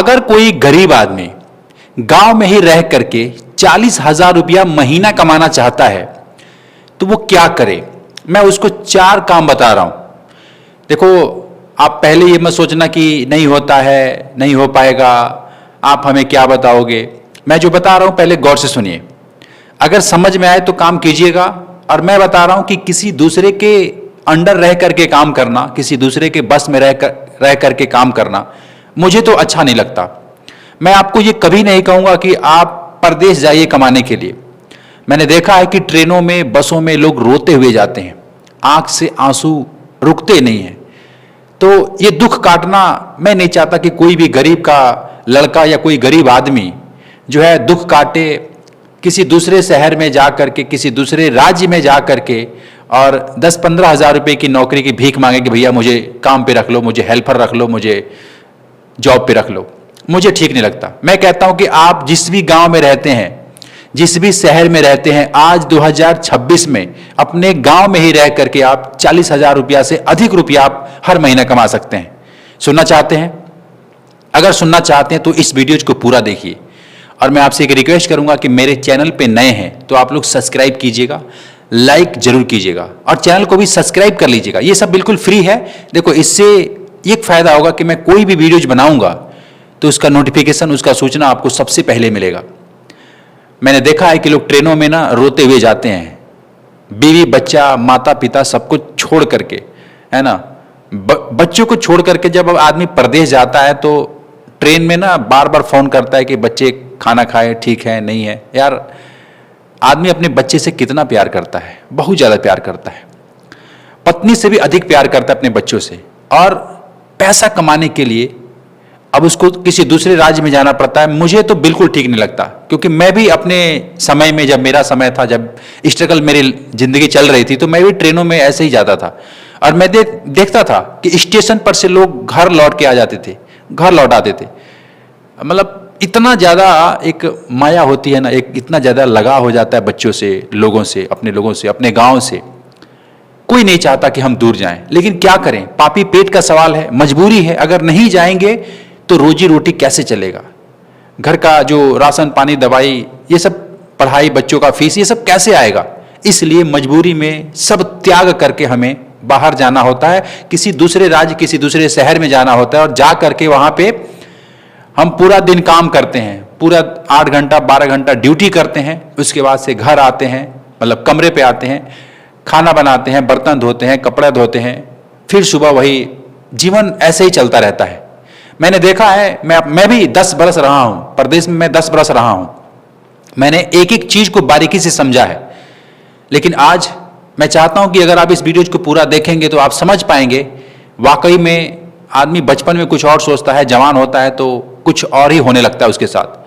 अगर कोई गरीब आदमी गांव में ही रह करके 40,000 रुपया महीना कमाना चाहता है तो वो क्या करे। मैं उसको 4 काम बता रहा हूं। देखो, आप पहले ये मत सोचना कि नहीं होता है, नहीं हो पाएगा, आप हमें क्या बताओगे। मैं जो बता रहा हूं पहले गौर से सुनिए। अगर समझ में आए तो काम कीजिएगा। और मैं बता रहा हूं कि किसी दूसरे के अंडर रह करके काम करना, किसी दूसरे के बस में रह करके काम करना मुझे तो अच्छा नहीं लगता। मैं आपको ये कभी नहीं कहूंगा कि आप परदेश जाइए कमाने के लिए। मैंने देखा है कि ट्रेनों में, बसों में लोग रोते हुए जाते हैं, आंख से आंसू रुकते नहीं हैं। तो ये दुख काटना मैं नहीं चाहता कि कोई भी गरीब का लड़का या कोई गरीब आदमी जो है दुख काटे, किसी दूसरे शहर में जा करके, किसी दूसरे राज्य में जा करके और 10-15 हज़ार रुपये की नौकरी की भीख मांगे कि भैया मुझे काम पे रख लो, मुझे हेल्पर रख लो, मुझे जॉब पे रख लो। मुझे ठीक नहीं लगता। मैं कहता हूं कि आप जिस भी गांव में रहते हैं, जिस भी शहर में रहते हैं, आज 2026 में अपने गांव में ही रह करके आप 40,000 रुपया से अधिक रुपया आप हर महीना कमा सकते हैं। सुनना चाहते हैं? अगर सुनना चाहते हैं तो इस वीडियो को पूरा देखिए। और मैं आपसे एक रिक्वेस्ट करूंगा कि मेरे चैनल पे नए हैं तो आप लोग सब्सक्राइब कीजिएगा, लाइक जरूर कीजिएगा और चैनल को भी सब्सक्राइब कर लीजिएगा। ये सब बिल्कुल फ्री है। देखो, इससे एक फायदा होगा कि मैं कोई भी वीडियोज बनाऊंगा तो उसका नोटिफिकेशन, उसका सूचना आपको सबसे पहले मिलेगा। मैंने देखा है कि लोग ट्रेनों में ना रोते हुए जाते हैं, बीवी बच्चा माता पिता सब कुछ छोड़ करके, है ना। बच्चों को छोड़ करके जब आदमी परदेश जाता है तो ट्रेन में ना बार बार फोन करता है कि बच्चे खाना खाए, ठीक है नहीं है। यार, आदमी अपने बच्चे से कितना प्यार करता है, बहुत ज्यादा प्यार करता है। पत्नी से भी अधिक प्यार करता है अपने बच्चों से। और पैसा कमाने के लिए अब उसको किसी दूसरे राज्य में जाना पड़ता है। मुझे तो बिल्कुल ठीक नहीं लगता, क्योंकि मैं भी अपने समय में, जब मेरा समय था, जब स्ट्रगल मेरी जिंदगी चल रही थी, तो मैं भी ट्रेनों में ऐसे ही जाता था। और मैं देखता था कि स्टेशन पर से लोग घर लौट के आ जाते थे, घर लौट आते थे। मतलब इतना ज़्यादा एक माया होती है ना, एक इतना ज़्यादा लगाव हो जाता है बच्चों से, लोगों से, अपने गाँव से। कोई नहीं चाहता कि हम दूर जाएं, लेकिन क्या करें, पापी पेट का सवाल है, मजबूरी है। अगर नहीं जाएंगे तो रोजी रोटी कैसे चलेगा? घर का जो राशन पानी, दवाई, ये सब, पढ़ाई, बच्चों का फीस, ये सब कैसे आएगा? इसलिए मजबूरी में सब त्याग करके हमें बाहर जाना होता है, किसी दूसरे राज्य, किसी दूसरे शहर में जाना होता है। और जा करके वहां पे हम पूरा दिन काम करते हैं, पूरा 8 घंटा 12 घंटा ड्यूटी करते हैं। उसके बाद से घर आते हैं, मतलब कमरे पे आते हैं, खाना बनाते हैं, बर्तन धोते हैं, कपड़े धोते हैं, फिर सुबह वही जीवन ऐसे ही चलता रहता है। मैंने देखा है, मैं भी 10 बरस रहा हूं परदेश में, मैं 10 बरस रहा हूं। मैंने एक एक चीज को बारीकी से समझा है। लेकिन आज मैं चाहता हूं कि अगर आप इस वीडियो को पूरा देखेंगे तो आप समझ पाएंगे वाकई में आदमी बचपन में कुछ और सोचता है, जवान होता है तो कुछ और ही होने लगता है उसके साथ।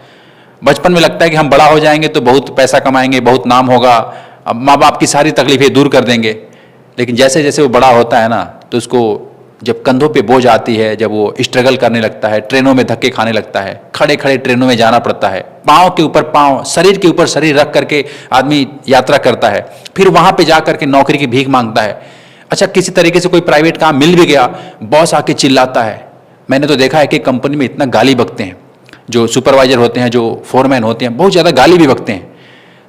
बचपन में लगता है कि हम बड़ा हो जाएंगे तो बहुत पैसा कमाएंगे, बहुत नाम होगा, अब माँ बाप की सारी तकलीफें दूर कर देंगे। लेकिन जैसे जैसे वो बड़ा होता है ना, तो उसको जब कंधों पे बोझ आती है, जब वो स्ट्रगल करने लगता है, ट्रेनों में धक्के खाने लगता है, खड़े खड़े ट्रेनों में जाना पड़ता है, पाँव के ऊपर पाँव, शरीर के ऊपर शरीर रख करके आदमी यात्रा करता है, फिर वहाँ पे जा करके नौकरी की भीख मांगता है। अच्छा, किसी तरीके से कोई प्राइवेट काम मिल भी गया, बॉस आके चिल्लाता है। मैंने तो देखा है कि कंपनी में इतना गाली बकते हैं, जो सुपरवाइजर होते हैं, जो फोरमैन होते हैं, बहुत ज़्यादा गाली भी बकते हैं।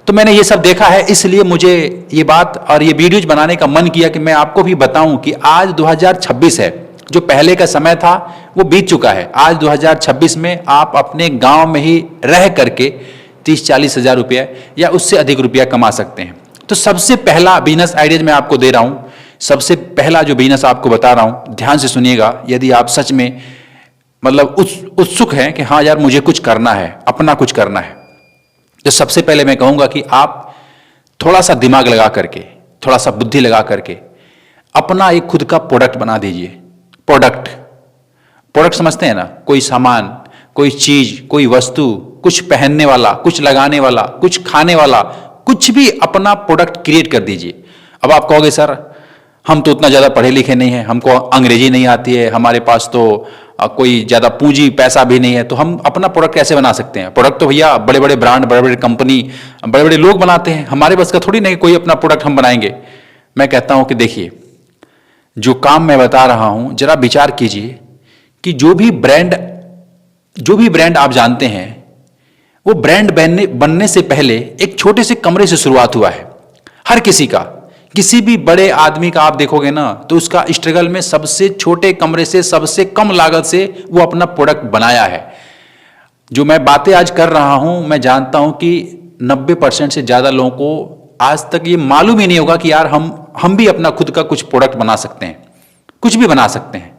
तो मैंने ये सब देखा है, इसलिए मुझे ये बात और ये वीडियोज बनाने का मन किया कि मैं आपको भी बताऊं कि आज 2026 है। जो पहले का समय था वो बीत चुका है। आज 2026 में आप अपने गांव में ही रह करके 30-40 हज़ार रुपया या उससे अधिक रुपया कमा सकते हैं। तो सबसे पहला बिजनेस आइडिया मैं आपको दे रहा हूं, सबसे पहला जो बिजनेस आपको बता रहा हूं, ध्यान से सुनिएगा। यदि आप सच में मतलब उत्सुक हैं कि हाँ यार मुझे कुछ करना है, अपना कुछ करना है, तो सबसे पहले मैं कहूंगा कि आप थोड़ा सा दिमाग लगा करके, थोड़ा सा बुद्धि लगा करके अपना एक खुद का प्रोडक्ट बना दीजिए। प्रोडक्ट समझते हैं ना? कोई सामान, कोई चीज, कोई वस्तु, कुछ पहनने वाला, कुछ लगाने वाला, कुछ खाने वाला, कुछ भी अपना प्रोडक्ट क्रिएट कर दीजिए। अब आप कहोगे सर हम तो उतना ज़्यादा पढ़े लिखे नहीं हैं, हमको अंग्रेजी नहीं आती है, हमारे पास तो कोई ज़्यादा पूंजी पैसा भी नहीं है, तो हम अपना प्रोडक्ट कैसे बना सकते हैं? प्रोडक्ट तो भैया बड़े बड़े ब्रांड, बड़े बड़े कंपनी, बड़े बड़े लोग बनाते हैं, हमारे बस का थोड़ी नहीं कोई अपना प्रोडक्ट हम बनाएंगे। मैं कहता हूं कि देखिए, जो काम मैं बता रहा हूं, जरा विचार कीजिए कि जो भी ब्रांड जो भी ब्रांड आप जानते हैं वो ब्रांड बनने से पहले एक छोटे से कमरे से शुरुआत हुआ है। हर किसी का, किसी भी बड़े आदमी का आप देखोगे ना तो उसका स्ट्रगल में सबसे छोटे कमरे से सबसे कम लागत से वो अपना प्रोडक्ट बनाया है। जो मैं बातें आज कर रहा हूं, मैं जानता हूं कि 90% से ज्यादा लोगों को आज तक ये मालूम ही नहीं होगा कि यार हम भी अपना खुद का कुछ प्रोडक्ट बना सकते हैं, कुछ भी बना सकते हैं।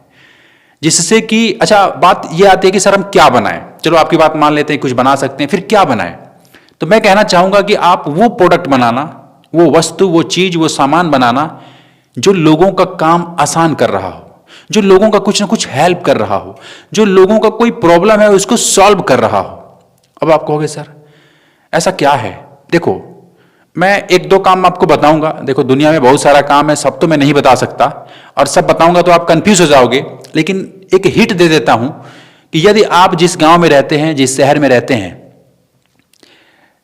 जिससे कि अच्छा बात ये आती है कि सर हम क्या बनाएं। चलो आपकी बात मान लेते हैं, कुछ बना सकते हैं, फिर क्या बनाएं। तो मैं कहना चाहूंगा कि आप वो प्रोडक्ट बनाना, वो वस्तु, वो चीज, वो सामान बनाना जो लोगों का काम आसान कर रहा हो, जो लोगों का कुछ ना कुछ हेल्प कर रहा हो, जो लोगों का कोई प्रॉब्लम है उसको सॉल्व कर रहा हो। अब आप कहोगे सर ऐसा क्या है। देखो मैं एक दो काम आपको बताऊंगा। देखो दुनिया में बहुत सारा काम है, सब तो मैं नहीं बता सकता, और सब बताऊंगा तो आप कंफ्यूज हो जाओगे। लेकिन एक हिंट दे देता हूं कि यदि आप जिस गांव में रहते हैं, जिस शहर में रहते हैं,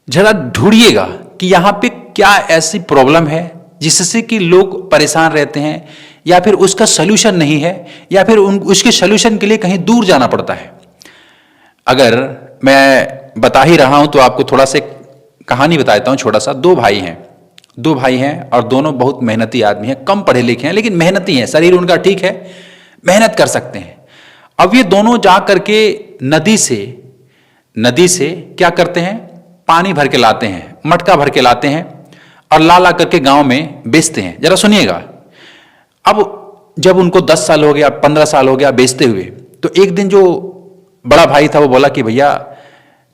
जरा ढूंढिएगा कि यहां पे क्या ऐसी प्रॉब्लम है जिससे कि लोग परेशान रहते हैं, या फिर उसका सलूशन नहीं है, या फिर उसके सलूशन के लिए कहीं दूर जाना पड़ता है। अगर मैं बता ही रहा हूं तो आपको थोड़ा सा कहानी बता देता हूं छोटा सा। दो भाई हैं और दोनों बहुत मेहनती आदमी हैं, कम पढ़े लिखे हैं लेकिन मेहनती हैं, शरीर उनका ठीक है, मेहनत कर सकते हैं। अब ये दोनों जा करके नदी से क्या करते हैं, पानी भर के लाते हैं, मटका भर के लाते हैं और ला करके गांव में बेचते हैं। जरा सुनिएगा। अब जब उनको 10 साल हो गया, 15 साल हो गया बेचते हुए, तो एक दिन जो बड़ा भाई था वो बोला कि भैया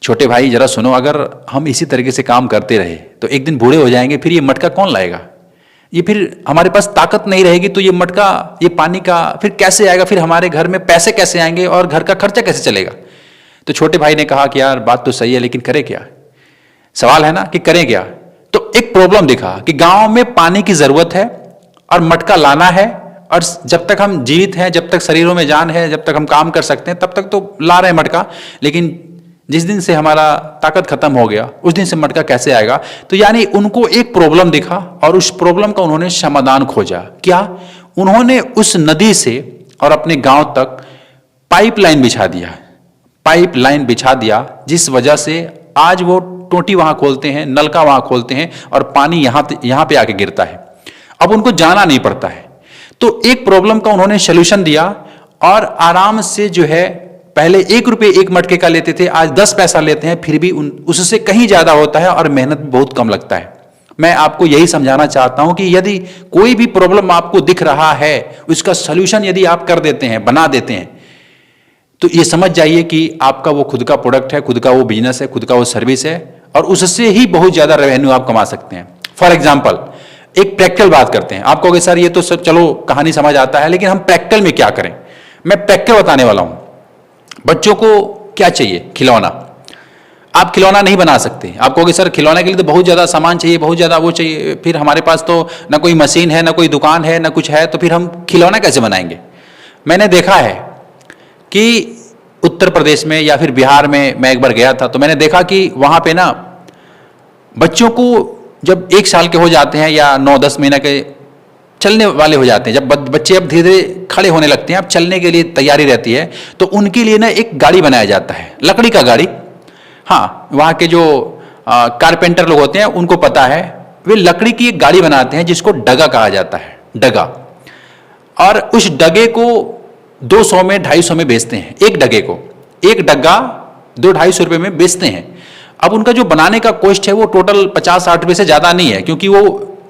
छोटे भाई जरा सुनो, अगर हम इसी तरीके से काम करते रहे तो एक दिन बूढ़े हो जाएंगे, फिर ये मटका कौन लाएगा, ये फिर हमारे पास ताकत नहीं रहेगी, तो ये मटका, ये पानी का फिर कैसे आएगा, फिर हमारे घर में पैसे कैसे आएंगे और घर का खर्चा कैसे चलेगा। तो छोटे भाई ने कहा कि यार बात तो सही है लेकिन करें क्या, सवाल है ना कि करें क्या। तो एक प्रॉब्लम दिखा कि गांव में पानी की जरूरत है और मटका लाना है, और जब तक हम जीवित हैं, जब तक शरीरों में जान है, जब तक हम काम कर सकते हैं तब तक तो ला रहे हैं मटका, लेकिन जिस दिन से हमारा ताकत खत्म हो गया उस दिन से मटका कैसे आएगा। तो यानी उनको एक प्रॉब्लम दिखा और उस प्रॉब्लम का उन्होंने समाधान खोजा। क्या, उन्होंने उस नदी से और अपने गांव तक पाइपलाइन बिछा दिया, जिस वजह से आज वो टोटी वहां खोलते हैं, नलका वहां खोलते हैं और पानी यहां पे आके गिरता है। अब उनको जाना नहीं पड़ता है। तो एक प्रॉब्लम का उन्होंने सोल्यूशन दिया और आराम से जो है, पहले 1 रुपये एक मटके का लेते थे, आज 10 पैसा लेते हैं, फिर भी उससे कहीं ज्यादा होता है और मेहनत भी बहुत कम लगता है। मैं आपको यही समझाना चाहता हूं कि यदि कोई भी प्रॉब्लम आपको दिख रहा है, उसका सोल्यूशन यदि आप कर देते हैं, बना देते हैं, तो ये समझ जाइए कि आपका वो खुद का प्रोडक्ट है, खुद का वो बिजनेस है, खुद का वो सर्विस है, और उससे ही बहुत ज्यादा रेवेन्यू आप कमा सकते हैं। फॉर एग्जाम्पल एक प्रैक्टिकल बात करते हैं। आप कहोगे सर ये तो सब चलो कहानी समझ आता है, लेकिन हम प्रैक्टिकल में क्या करें। मैं प्रैक्टिकल बताने वाला हूं। बच्चों को क्या चाहिए, खिलौना। आप खिलौना नहीं बना सकते। आप कहोगे सर खिलौने के लिए तो बहुत ज्यादा सामान चाहिए, बहुत ज्यादा वो चाहिए, फिर हमारे पास तो ना कोई मशीन है, ना कोई दुकान है, ना कुछ है, तो फिर हम खिलौना कैसे बनाएंगे। मैंने देखा है कि उत्तर प्रदेश में या फिर बिहार में मैं एक बार गया था, तो मैंने देखा कि वहां पे ना बच्चों को जब 1 साल के हो जाते हैं या 9-10 महीने के चलने वाले हो जाते हैं, जब बच्चे अब धीरे धीरे खड़े होने लगते हैं, अब चलने के लिए तैयारी रहती है, तो उनके लिए ना एक गाड़ी बनाया जाता है, लकड़ी का गाड़ी। हाँ, वहाँ के जो कारपेंटर लोग होते हैं उनको पता है, वे लकड़ी की एक गाड़ी बनाते हैं जिसको डगा कहा जाता है, डगा। और उस डगे को 200 में 250 में बेचते हैं, एक डगे को, एक डगा 200-250 रुपये में बेचते हैं। अब उनका जो बनाने का कॉस्ट है वो टोटल 50-60 रुपये से ज़्यादा नहीं है, क्योंकि वो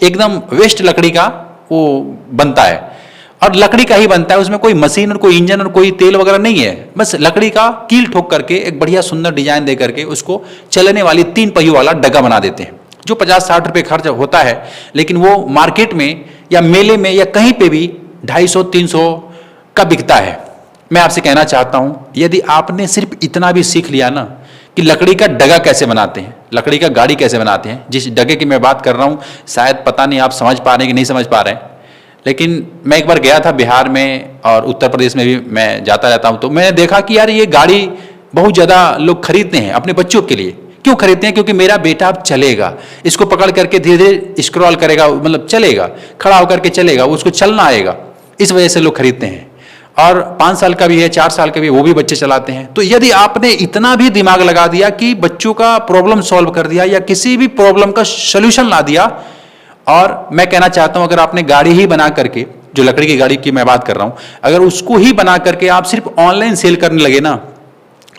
एकदम वेस्ट लकड़ी का वो बनता है, और लकड़ी का ही बनता है, उसमें कोई मशीन और कोई इंजन और कोई तेल वगैरह नहीं है, बस लकड़ी का कील ठोक करके एक बढ़िया सुंदर डिजाइन दे करके उसको चलने वाली 3 पहियों वाला डगा बना देते हैं, जो 50-60 रुपये खर्च होता है, लेकिन वो मार्केट में या मेले में या कहीं पे भी 250-300 का बिकता है। मैं आपसे कहना चाहता हूं, यदि आपने सिर्फ इतना भी सीख लिया ना कि लकड़ी का डगा कैसे बनाते हैं, लकड़ी का गाड़ी कैसे बनाते हैं, जिस डगे की मैं बात कर रहा हूं शायद पता नहीं आप समझ पा रहे हैं कि नहीं समझ पा रहे हैं, लेकिन मैं एक बार गया था बिहार में और उत्तर प्रदेश में भी मैं जाता रहता हूं, तो मैंने देखा कि यार ये गाड़ी बहुत ज़्यादा लोग खरीदते हैं अपने बच्चों के लिए। क्यों खरीदते हैं? क्योंकि मेरा बेटा अब चलेगा, इसको पकड़ करके धीरे धीरे स्क्रॉल करेगा, मतलब चलेगा, खड़ा होकर के चलेगा, उसको चलना आएगा, इस वजह से लोग खरीदते हैं। और 5 साल का भी है, 4 साल का भी है, वो भी बच्चे चलाते हैं। तो यदि आपने इतना भी दिमाग लगा दिया कि बच्चों का प्रॉब्लम सॉल्व कर दिया या किसी भी प्रॉब्लम का सोल्यूशन ला दिया, और मैं कहना चाहता हूं अगर आपने गाड़ी ही बना करके, जो लकड़ी की गाड़ी की मैं बात कर रहा हूं, अगर उसको ही बना करके आप सिर्फ ऑनलाइन सेल करने लगे ना,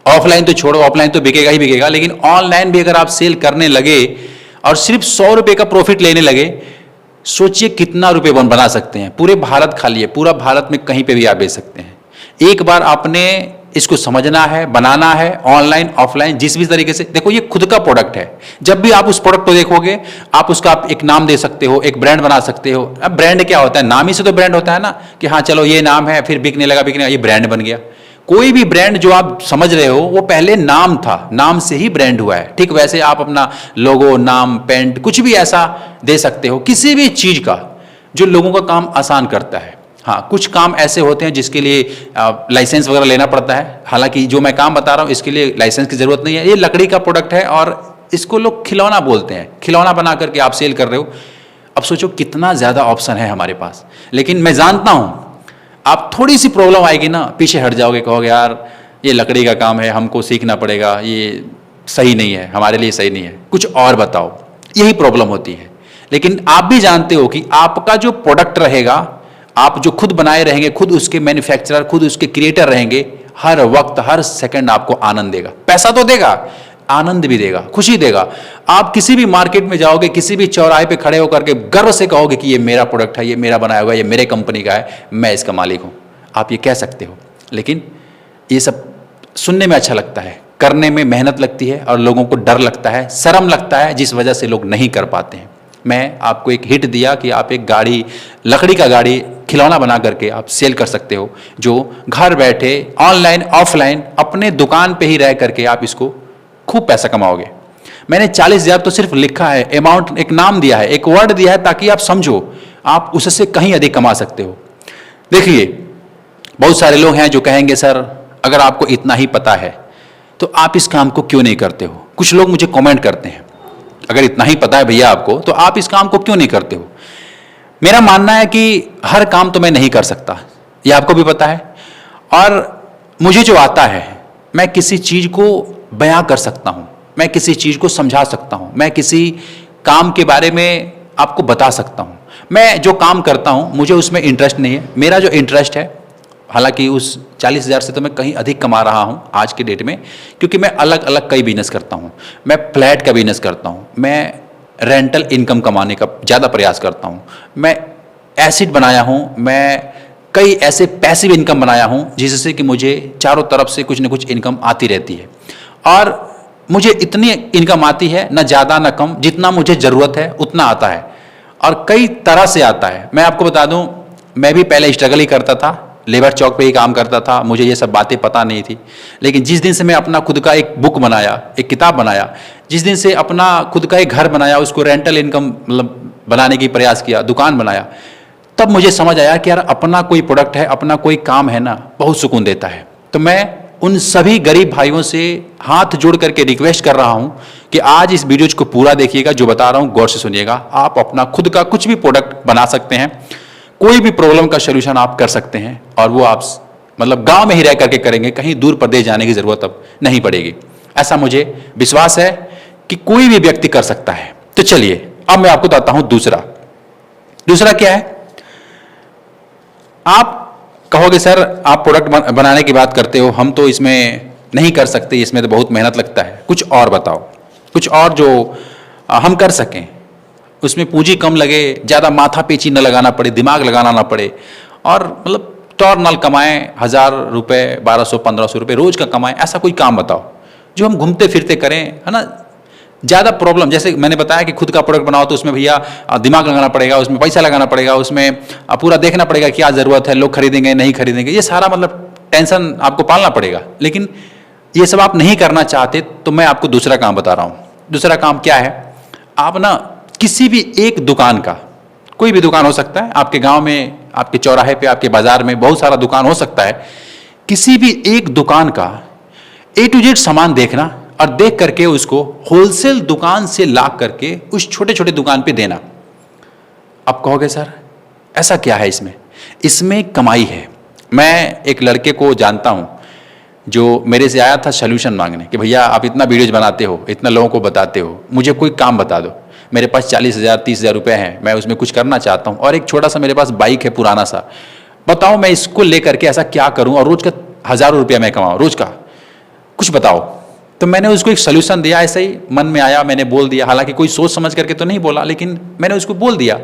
ऑफलाइन तो छोड़ो, ऑफलाइन तो बिकेगा ही बिकेगा, लेकिन ऑनलाइन भी अगर आप सेल करने लगे और सिर्फ 100 रुपए का प्रॉफिट लेने लगे, सोचिए कितना रुपए बना सकते हैं। पूरे भारत खाली है, पूरा भारत में कहीं पे भी आप बेच सकते हैं। एक बार आपने इसको समझना है, बनाना है, ऑनलाइन ऑफलाइन जिस भी तरीके से। देखो ये खुद का प्रोडक्ट है, जब भी आप उस प्रोडक्ट को देखोगे आप उसका आप एक नाम दे सकते हो, एक ब्रांड बना सकते हो। अब ब्रांड क्या होता है, नाम ही से तो ब्रांड होता है ना, कि हाँ चलो ये नाम है, फिर बिकने लगा, ये ब्रांड बन गया। कोई भी ब्रांड जो आप समझ रहे हो वो पहले नाम था, नाम से ही ब्रांड हुआ है। ठीक वैसे आप अपना लोगो, नाम, पेंट, कुछ भी ऐसा दे सकते हो, किसी भी चीज का जो लोगों का काम आसान करता है। हाँ, कुछ काम ऐसे होते हैं जिसके लिए लाइसेंस वगैरह लेना पड़ता है, हालांकि जो मैं काम बता रहा हूं इसके लिए लाइसेंस की जरूरत नहीं है। ये लकड़ी का प्रोडक्ट है और इसको लोग खिलौना बोलते हैं, खिलौना बना करके आप सेल कर रहे हो। अब सोचो कितना ज्यादा ऑप्शन है हमारे पास। लेकिन मैं जानता हूं आप थोड़ी सी प्रॉब्लम आएगी ना, पीछे हट जाओगे, कहोगे यार ये लकड़ी का काम है, हमको सीखना पड़ेगा, ये सही नहीं है, हमारे लिए सही नहीं है, कुछ और बताओ। यही प्रॉब्लम होती है। लेकिन आप भी जानते हो कि आपका जो प्रोडक्ट रहेगा, आप जो खुद बनाए रहेंगे, खुद उसके मैन्युफैक्चरर, खुद उसके क्रिएटर रहेंगे, हर वक्त हर सेकंड आपको आनंद देगा। पैसा तो देगा, आनंद भी देगा, खुशी देगा। आप किसी भी मार्केट में जाओगे, किसी भी चौराहे पे खड़े होकर के गर्व से कहोगे कि ये मेरा प्रोडक्ट है, ये मेरा बनाया हुआ है, ये मेरे कंपनी का है, मैं इसका मालिक हूं। आप ये कह सकते हो। लेकिन ये सब सुनने में अच्छा लगता है, करने में मेहनत लगती है और लोगों को डर लगता है, शर्म लगता है, जिस वजह से लोग नहीं कर पाते हैं। मैं आपको एक हिट दिया कि आप एक गाड़ी, लकड़ी का गाड़ी खिलौना बना करके आप सेल कर सकते हो, जो घर बैठे ऑनलाइन ऑफलाइन अपने दुकान पे ही रह करके आप इसको खूब पैसा कमाओगे। मैंने 40,000 तो सिर्फ लिखा है, अमाउंट एक नाम दिया है, एक वर्ड दिया है, ताकि आप समझो आप उससे कहीं अधिक कमा सकते हो। देखिए बहुत सारे लोग हैं जो कहेंगे सर अगर आपको इतना ही पता है तो आप इस काम को क्यों नहीं करते हो। कुछ लोग मुझे कमेंट करते हैं अगर इतना ही पता है भैया आपको तो आप इस काम को क्यों नहीं करते हो। मेरा मानना है कि हर काम तो मैं नहीं कर सकता, ये आपको भी पता है, और मुझे जो आता है मैं किसी चीज को बयां कर सकता हूं, मैं किसी चीज को समझा सकता हूं, मैं किसी काम के बारे में आपको बता सकता हूं। मैं जो काम करता हूं मुझे उसमें इंटरेस्ट नहीं है। मेरा जो इंटरेस्ट है, हालांकि उस 40,000 से तो मैं कहीं अधिक कमा रहा हूं आज के डेट में, क्योंकि मैं अलग अलग कई बिजनेस करता हूं। मैं फ्लैट का बिजनेस करता हूं, मैं रेंटल इनकम कमाने का ज़्यादा प्रयास करता हूं, मैं एसिड बनाया हूं, मैं कई ऐसे पैसिव इनकम बनाया हूं जिससे कि मुझे चारों तरफ से कुछ न कुछ इनकम आती रहती है। और मुझे इतनी इनकम आती है, न ज़्यादा न कम, जितना मुझे ज़रूरत है उतना आता है, और कई तरह से आता है। मैं आपको बता दूं, मैं भी पहले स्ट्रगल ही करता था, लेबर चौक पे ही काम करता था, मुझे ये सब बातें पता नहीं थी। लेकिन जिस दिन से मैं अपना खुद का एक बुक बनाया, एक किताब बनाया, जिस दिन से अपना खुद का एक घर बनाया, उसको रेंटल इनकम मतलब बनाने की प्रयास किया, दुकान बनाया, तब मुझे समझ आया कि यार अपना कोई प्रोडक्ट है, अपना कोई काम है ना, बहुत सुकून देता है। तो मैं उन सभी गरीब भाइयों से हाथ जोड़ करके रिक्वेस्ट कर रहा हूं कि आज इस वीडियो को पूरा देखिएगा, जो बता रहा हूं गौर से सुनिएगा। आप अपना खुद का कुछ भी प्रोडक्ट बना सकते हैं, कोई भी प्रॉब्लम का सलूशन आप कर सकते हैं, और वो आप मतलब गांव में ही रह करके करेंगे, कहीं दूर प्रदेश जाने की जरूरत अब नहीं पड़ेगी। ऐसा मुझे विश्वास है कि कोई भी व्यक्ति कर सकता है। तो चलिए अब मैं आपको बताता हूं दूसरा क्या है। आप कहोगे सर आप प्रोडक्ट बनाने की बात करते हो, हम तो इसमें नहीं कर सकते, इसमें तो बहुत मेहनत लगता है, कुछ और बताओ, कुछ और जो हम कर सकें, उसमें पूंजी कम लगे, ज़्यादा माथा पेची न लगाना पड़े, दिमाग लगाना ना पड़े, और मतलब टॉर्नल कमाएं, 1,000 रुपये, 1,200, 1,500 रुपये रोज का कमाएं। ऐसा कोई काम बताओ जो हम घूमते फिरते करें, है ना। ज़्यादा प्रॉब्लम, जैसे मैंने बताया कि खुद का प्रोडक्ट बनाओ तो उसमें भैया दिमाग लगाना पड़ेगा, उसमें पैसा लगाना पड़ेगा, उसमें पूरा देखना पड़ेगा क्या ज़रूरत है, लोग खरीदेंगे नहीं खरीदेंगे, ये सारा मतलब टेंशन आपको पालना पड़ेगा। लेकिन ये सब आप नहीं करना चाहते तो मैं आपको दूसरा काम बता रहा हूँ। दूसरा काम क्या है, आप ना किसी भी एक दुकान का, कोई भी दुकान हो सकता है, आपके गांव में, आपके चौराहे पे, आपके बाजार में बहुत सारा दुकान हो सकता है, किसी भी एक दुकान का A to Z सामान देखना और देख करके उसको होलसेल दुकान से ला करके उस छोटे छोटे दुकान पे देना। अब कहोगे सर ऐसा क्या है इसमें? इसमें कमाई है, मैं एक लड़के को जानता हूं जो मेरे से आया था सॉल्यूशन मांगने कि भैया आप इतना वीडियोज बनाते हो, इतना लोगों को बताते हो, मुझे कोई काम बता दो। मेरे पास 40,000 30,000 रुपये हैं, मैं उसमें कुछ करना चाहता हूँ, और एक छोटा सा मेरे पास बाइक है पुराना सा, बताओ मैं इसको लेकर के ऐसा क्या करूँ और रोज का हज़ारों रुपया मैं कमाऊँ, रोज का कुछ बताओ। तो मैंने उसको एक सोल्यूशन दिया, ऐसे ही मन में आया, मैंने बोल दिया, हालांकि कोई सोच समझ करके तो नहीं बोला, लेकिन मैंने उसको बोल दिया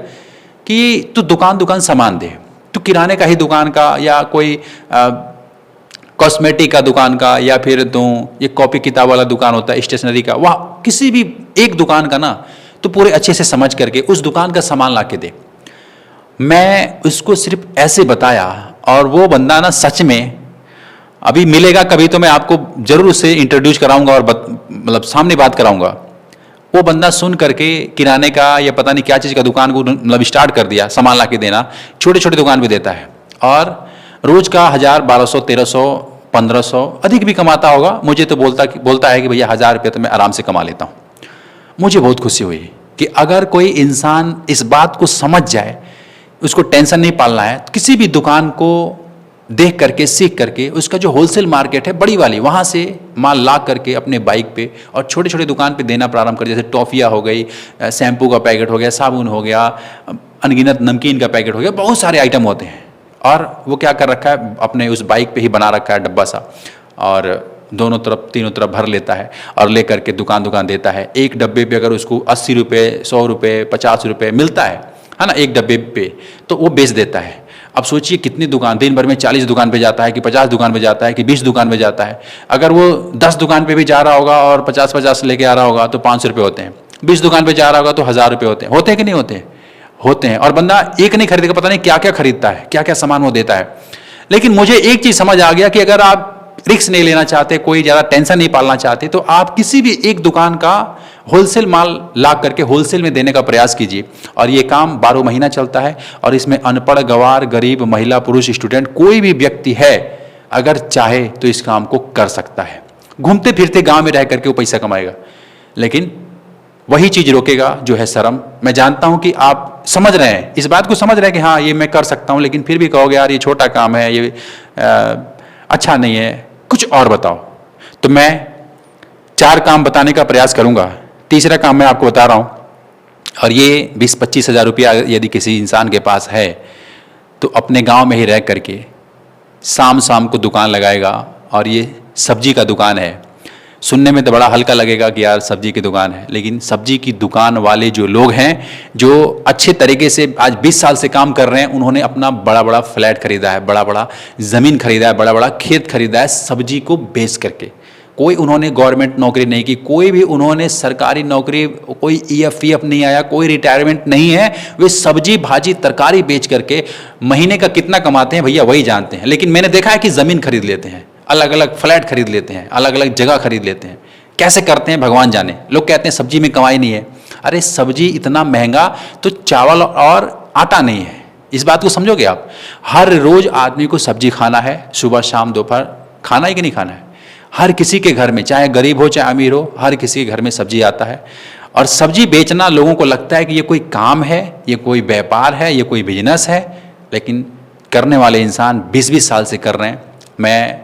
कि तू दुकान सामान दे, तू किराने का ही दुकान का या कोई कॉस्मेटिक का दुकान का, या फिर तू ये कॉपी किताब वाला दुकान होता है स्टेशनरी का, वह किसी भी एक दुकान का ना तो पूरे अच्छे से समझ करके उस दुकान का सामान ला के दे। मैं उसको सिर्फ ऐसे बताया, और वो बंदा ना सच में, अभी मिलेगा कभी तो मैं आपको जरूर उसे इंट्रोड्यूस कराऊंगा और मतलब सामने बात कराऊंगा। वो बंदा सुन करके किराने का या पता नहीं क्या चीज़ का दुकान को मतलब स्टार्ट कर दिया, सामान ला के देना, छोटे छोटे दुकान पे देता है, और रोज का 1000 1200 1300 1500 अधिक भी कमाता होगा। मुझे तो बोलता है कि भैया 1000 रुपये तो मैं आराम से कमा लेता हूँ। मुझे बहुत खुशी हुई कि अगर कोई इंसान इस बात को समझ जाए, उसको टेंशन नहीं पालना है, तो किसी भी दुकान को देख करके सीख करके उसका जो होलसेल मार्केट है बड़ी वाली, वहाँ से माल ला करके अपने बाइक पे और छोटे छोटे दुकान पे देना प्रारंभ कर, जैसे टॉफ़ियाँ हो गई, शैम्पू का पैकेट हो गया, साबुन हो गया, अनगिनत नमकीन का पैकेट हो गया, बहुत सारे आइटम होते हैं। और वो क्या कर रखा है, अपने उस बाइक पे ही बना रखा है डब्बा सा, और दोनों तरफ तीनों तरफ भर लेता है और ले करके दुकान देता है। एक डब्बे पे अगर उसको 80 रुपये 100 रुपये 50 रुपये मिलता है ना, एक डब्बे पे, तो वो बेच देता है। अब सोचिए कितनी दुकान, दिन भर में 40 दुकान पे जाता है कि 50 दुकान पे जाता है कि 20 दुकान पे जाता है। अगर वो 10 दुकान पे भी जा रहा होगा और 50-50 लेके आ रहा होगा तो 500 रुपये होते हैं, 20 दुकान पे जा रहा होगा तो 1000 रुपये होते हैं कि नहीं होते? होते हैं। और बंदा एक नहीं खरीदेगा, पता नहीं क्या क्या खरीदता है, क्या क्या सामान वो देता है। लेकिन मुझे एक चीज समझ आ गया कि अगर आप रिस्क नहीं लेना चाहते, कोई ज्यादा टेंशन नहीं पालना चाहते, तो आप किसी भी एक दुकान का होलसेल माल ला करके होलसेल में देने का प्रयास कीजिए। और ये काम 12 महीना चलता है, और इसमें अनपढ़, गंवार, गरीब, महिला, पुरुष, स्टूडेंट, कोई भी व्यक्ति है अगर चाहे तो इस काम को कर सकता है। घूमते फिरते गांव में रह करके वो पैसा कमाएगा, लेकिन वही चीज रोकेगा जो है शर्म। मैं जानता हूं कि आप समझ रहे हैं, इस बात को समझ रहे हैं कि हाँ ये मैं कर सकता हूं, लेकिन फिर भी कहोगे यार ये छोटा काम है, ये अच्छा नहीं है, कुछ और बताओ। तो मैं 4 काम बताने का प्रयास करूंगा। तीसरा काम मैं आपको बता रहा हूं, और ये 20-25 हज़ार रुपया यदि किसी इंसान के पास है तो अपने गांव में ही रह करके शाम को दुकान लगाएगा। और ये सब्जी का दुकान है। सुनने में तो बड़ा हल्का लगेगा कि यार सब्जी की दुकान है, लेकिन सब्जी की दुकान वाले जो लोग हैं, जो अच्छे तरीके से आज 20 साल से काम कर रहे हैं, उन्होंने अपना बड़ा बड़ा फ्लैट खरीदा है, बड़ा बड़ा ज़मीन खरीदा है, बड़ा बड़ा खेत खरीदा है सब्जी को बेच करके। कोई उन्होंने गवर्नमेंट नौकरी नहीं की, कोई भी उन्होंने सरकारी नौकरी, कोई EF नहीं आया, कोई रिटायरमेंट नहीं है। वे सब्जी भाजी तरकारी बेच करके महीने का कितना कमाते हैं भैया वही जानते हैं। लेकिन मैंने देखा है कि ज़मीन खरीद लेते हैं, अलग अलग फ्लैट खरीद लेते हैं, अलग अलग जगह खरीद लेते हैं। कैसे करते हैं भगवान जाने। लोग कहते हैं सब्जी में कमाई नहीं है। अरे सब्जी इतना महंगा तो चावल और आटा नहीं है, इस बात को समझोगे आप। हर रोज आदमी को सब्जी खाना है, सुबह शाम दोपहर, खाना है कि नहीं खाना है। हर किसी के घर में, चाहे गरीब हो चाहे अमीर हो, हर किसी के घर में सब्जी आता है। और सब्जी बेचना लोगों को लगता है कि ये कोई काम है, ये कोई व्यापार है, ये कोई बिजनेस है, लेकिन करने वाले इंसान 20-20 साल से कर रहे हैं। मैं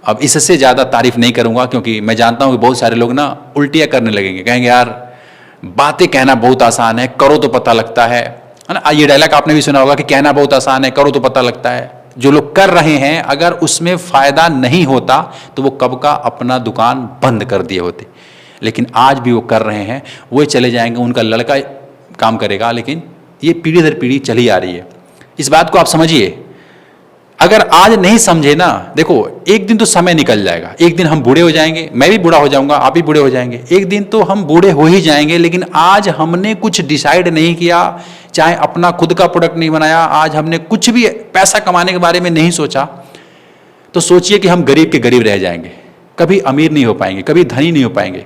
अब इससे ज़्यादा तारीफ नहीं करूँगा, क्योंकि मैं जानता हूँ कि बहुत सारे लोग ना उल्टियाँ करने लगेंगे, कहेंगे यार बातें कहना बहुत आसान है, करो तो पता लगता है ना। ये डायलॉग आपने भी सुना होगा कि कहना बहुत आसान है, करो तो पता लगता है। जो लोग कर रहे हैं, अगर उसमें फ़ायदा नहीं होता तो वो कब का अपना दुकान बंद कर दिए होते। लेकिन आज भी वो कर रहे हैं, वो चले जाएंगे, उनका लड़का काम करेगा, लेकिन ये पीढ़ी दर पीढ़ी चली आ रही है। इस बात को आप समझिए। अगर आज नहीं समझे ना, देखो एक दिन तो समय निकल जाएगा, एक दिन हम बूढ़े हो जाएंगे, मैं भी बूढ़ा हो जाऊंगा, आप भी बूढ़े हो जाएंगे, एक दिन तो हम बूढ़े हो ही जाएंगे। लेकिन आज हमने कुछ डिसाइड नहीं किया, चाहे अपना खुद का प्रोडक्ट नहीं बनाया, आज हमने कुछ भी पैसा कमाने के बारे में नहीं सोचा, तो सोचिए कि हम गरीब के गरीब रह जाएंगे, कभी अमीर नहीं हो पाएंगे, कभी धनी नहीं हो पाएंगे,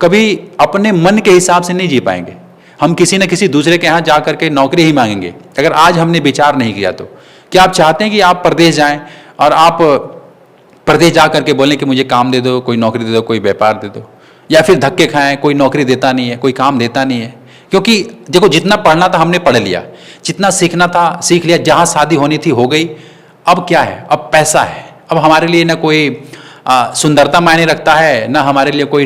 कभी अपने मन के हिसाब से नहीं जी पाएंगे। हम किसी न किसी दूसरे के यहाँ जा करके नौकरी ही मांगेंगे, अगर आज हमने विचार नहीं किया तो। क्या आप चाहते हैं कि आप प्रदेश जाएं और आप प्रदेश जा करके बोलें कि मुझे काम दे दो, कोई नौकरी दे दो, कोई व्यापार दे दो, या फिर धक्के खाएं, कोई नौकरी देता नहीं है, कोई काम देता नहीं है। क्योंकि देखो जितना पढ़ना था हमने पढ़ लिया, जितना सीखना था सीख लिया, जहाँ शादी होनी थी हो गई, अब क्या है, अब पैसा है। अब हमारे लिए ना कोई सुंदरता मायने रखता है, ना हमारे लिए कोई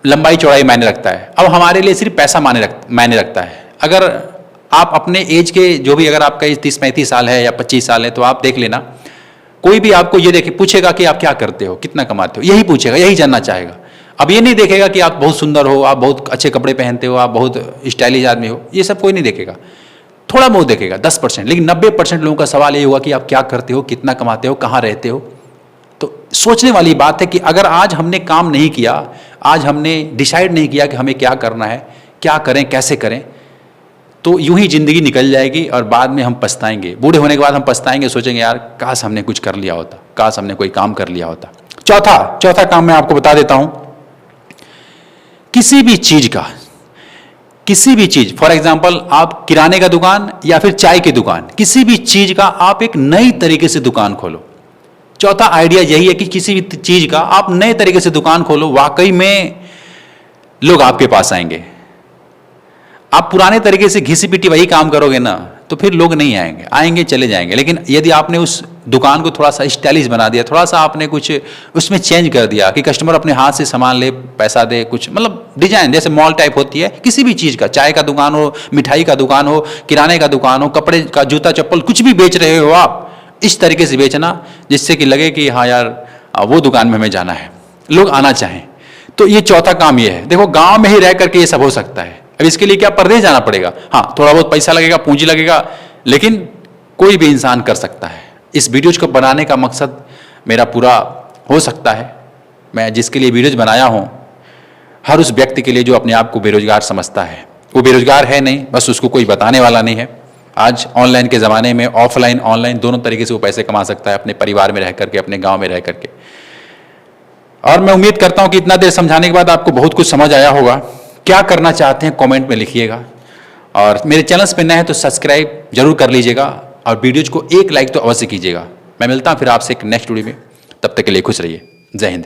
लंबाई चौड़ाई मायने रखता है। अब हमारे लिए सिर्फ पैसा मायने रखता है। अगर आप अपने एज के जो भी, अगर आपका एज 30-35 साल है या 25 साल है, तो आप देख लेना, कोई भी आपको ये देखे पूछेगा कि आप क्या करते हो, कितना कमाते हो, यही पूछेगा, यही जानना चाहेगा। अब ये नहीं देखेगा कि आप बहुत सुंदर हो, आप बहुत अच्छे कपड़े पहनते हो, आप बहुत स्टाइलिश आदमी हो, ये सब कोई नहीं देखेगा। थोड़ा बहुत देखेगा 10%, लेकिन 90% लोगों का सवाल ये हुआ कि आप क्या करते हो, कितना कमाते हो, कहाँ रहते हो। तो सोचने वाली बात है कि अगर आज हमने काम नहीं किया, आज हमने डिसाइड नहीं किया कि हमें क्या करना है, क्या करें, कैसे करें, तो यूं ही जिंदगी निकल जाएगी और बाद में हम पछताएंगे। बूढ़े होने के बाद हम पछताएंगे, सोचेंगे यार काश हमने कुछ कर लिया होता, काश हमने कोई काम कर लिया होता। चौथा काम मैं आपको बता देता हूं, किसी भी चीज, फॉर एग्जाम्पल आप किराने का दुकान या फिर चाय की दुकान, किसी भी चीज का आप एक नई तरीके से दुकान खोलो। चौथा आइडिया यही है कि किसी भी चीज का आप नए तरीके से दुकान खोलो, वाकई में लोग आपके पास आएंगे। आप पुराने तरीके से घिसी पिटी वही काम करोगे ना, तो फिर लोग नहीं आएंगे, आएंगे चले जाएंगे। लेकिन यदि आपने उस दुकान को थोड़ा सा स्टाइलिश बना दिया, थोड़ा सा आपने कुछ उसमें चेंज कर दिया कि कस्टमर अपने हाथ से सामान ले, पैसा दे, कुछ मतलब डिजाइन जैसे मॉल टाइप होती है, किसी भी चीज का, चाय का दुकान हो, मिठाई का दुकान हो, किराने का दुकान हो, कपड़े का, जूता चप्पल, कुछ भी बेच रहे हो आप, इस तरीके से बेचना जिससे कि लगे कि हाँ यार वो दुकान में हमें जाना है, लोग आना चाहें। तो ये चौथा काम ये है। देखो गांव में ही रह करके ये सब हो सकता है। अब इसके लिए क्या परदेश जाना पड़ेगा? हाँ, थोड़ा बहुत पैसा लगेगा, पूंजी लगेगा, लेकिन कोई भी इंसान कर सकता है। इस वीडियोज को बनाने का मकसद मेरा पूरा हो सकता है। मैं जिसके लिए वीडियोज बनाया हूँ, हर उस व्यक्ति के लिए जो अपने आप को बेरोजगार समझता है, वो बेरोजगार है नहीं, बस उसको कोई बताने वाला नहीं है। आज ऑनलाइन के ज़माने में ऑफलाइन ऑनलाइन दोनों तरीके से वो पैसे कमा सकता है, अपने परिवार में रह करके, अपने गांव में रह करके। और मैं उम्मीद करता हूं कि इतना देर समझाने के बाद आपको बहुत कुछ समझ आया होगा। क्या करना चाहते हैं कमेंट में लिखिएगा, और मेरे चैनल पे नए हैं तो सब्सक्राइब जरूर कर लीजिएगा, और वीडियोज को एक लाइक तो अवश्य कीजिएगा। मैं मिलता हूं फिर आपसे एक नेक्स्ट वीडियो में, तब तक के लिए खुश रहिए। जय हिंद।